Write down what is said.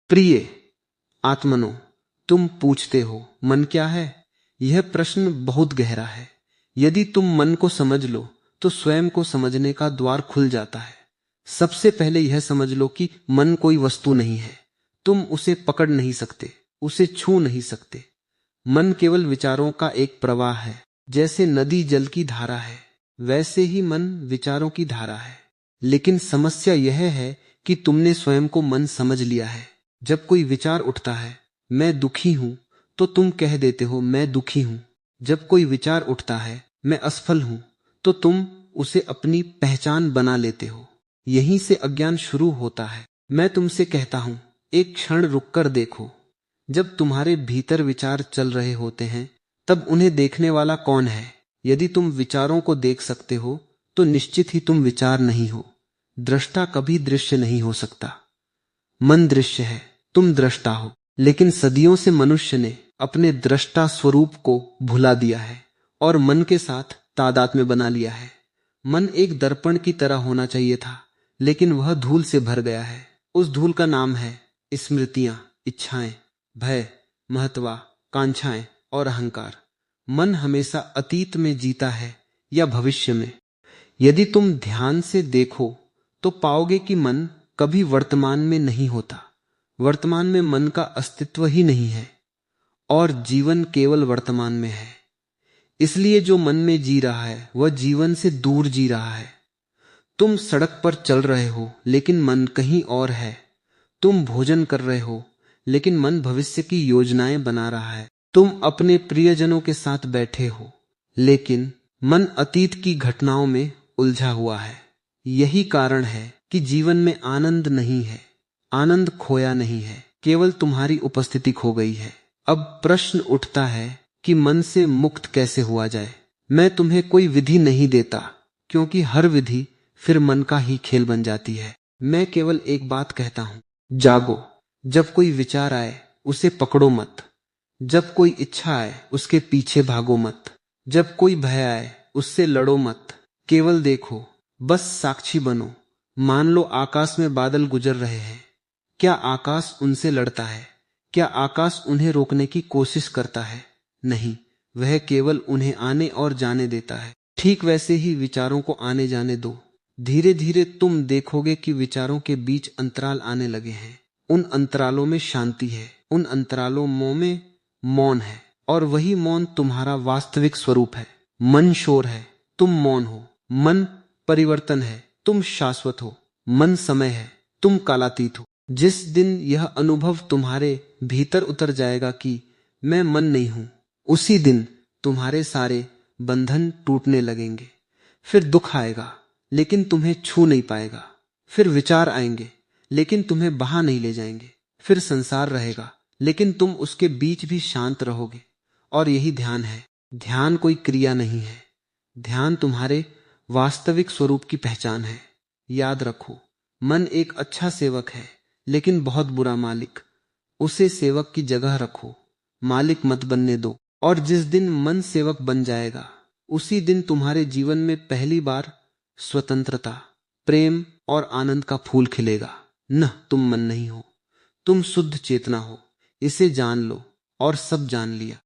प्रिय आत्मनो, तुम पूछते हो मन क्या है। यह प्रश्न बहुत गहरा है। यदि तुम मन को समझ लो तो स्वयं को समझने का द्वार खुल जाता है। सबसे पहले यह समझ लो कि मन कोई वस्तु नहीं है। तुम उसे पकड़ नहीं सकते, उसे छू नहीं सकते। मन केवल विचारों का एक प्रवाह है। जैसे नदी जल की धारा है, वैसे ही मन विचारों की धारा है। लेकिन समस्या यह है कि तुमने स्वयं को मन समझ लिया है। जब कोई विचार उठता है, मैं दुखी हूं, तो तुम कह देते हो मैं दुखी हूं। जब कोई विचार उठता है, मैं असफल हूं, तो तुम उसे अपनी पहचान बना लेते हो। यहीं से अज्ञान शुरू होता है। मैं तुमसे कहता हूं, एक क्षण रुककर देखो। जब तुम्हारे भीतर विचार चल रहे होते हैं, तब उन्हें देखने वाला कौन है? यदि तुम विचारों को देख सकते हो, तो निश्चित ही तुम विचार नहीं हो। दृष्टा कभी दृश्य नहीं हो सकता। मन दृश्य है, तुम दृष्टा हो। लेकिन सदियों से मनुष्य ने अपने दृष्टा स्वरूप को भुला दिया है और मन के साथ तादात्म्य बना लिया है। मन एक दर्पण की तरह होना चाहिए था, लेकिन वह धूल से भर गया है। उस धूल का नाम है स्मृतियां, इच्छाएं, भय, महत्वाकांक्षाएं और अहंकार। मन हमेशा अतीत में जीता है या भविष्य में। यदि तुम ध्यान से देखो तो पाओगे कि मन कभी वर्तमान में नहीं होता। वर्तमान में मन का अस्तित्व ही नहीं है और जीवन केवल वर्तमान में है। इसलिए जो मन में जी रहा है वह जीवन से दूर जी रहा है। तुम सड़क पर चल रहे हो, लेकिन मन कहीं और है। तुम भोजन कर रहे हो, लेकिन मन भविष्य की योजनाएं बना रहा है। तुम अपने प्रियजनों के साथ बैठे हो, लेकिन मन अतीत की घटनाओं में उलझा हुआ है। यही कारण है कि जीवन में आनंद नहीं है। आनंद खोया नहीं है, केवल तुम्हारी उपस्थिति खो गई है। अब प्रश्न उठता है कि मन से मुक्त कैसे हुआ जाए। मैं तुम्हें कोई विधि नहीं देता, क्योंकि हर विधि फिर मन का ही खेल बन जाती है। मैं केवल एक बात कहता हूं, जागो। जब कोई विचार आए उसे पकड़ो मत। जब कोई इच्छा आए उसके पीछे भागो मत। जब कोई भय आए उससे लड़ो मत। केवल देखो, बस साक्षी बनो। मान लो आकाश में बादल गुजर रहे हैं। क्या आकाश उनसे लड़ता है? क्या आकाश उन्हें रोकने की कोशिश करता है? नहीं, वह केवल उन्हें आने और जाने देता है। ठीक वैसे ही विचारों को आने जाने दो। धीरे धीरे तुम देखोगे कि विचारों के बीच अंतराल आने लगे हैं। उन अंतरालों में शांति है, उन अंतरालों में मौन है, और वही मौन तुम्हारा वास्तविक स्वरूप है। मन शोर है, तुम मौन हो। मन परिवर्तन है, तुम शाश्वत हो। मन समय है, तुम कालातीत हो। जिस दिन यह अनुभव तुम्हारे भीतर उतर जाएगा कि मैं मन नहीं हूं, उसी दिन तुम्हारे सारे बंधन टूटने लगेंगे। फिर दुख आएगा, लेकिन तुम्हें छू नहीं पाएगा। फिर विचार आएंगे, लेकिन तुम्हें बहा नहीं ले जाएंगे। फिर संसार रहेगा, लेकिन तुम उसके बीच भी शांत रहोगे। और यही ध्यान है। ध्यान कोई क्रिया नहीं है। ध्यान तुम्हारे वास्तविक स्वरूप की पहचान है। याद रखो, मन एक अच्छा सेवक है, लेकिन बहुत बुरा मालिक। उसे सेवक की जगह रखो, मालिक मत बनने दो। और जिस दिन मन सेवक बन जाएगा, उसी दिन तुम्हारे जीवन में पहली बार स्वतंत्रता, प्रेम और आनंद का फूल खिलेगा। न, तुम मन नहीं हो, तुम शुद्ध चेतना हो। इसे जान लो और सब जान लिया।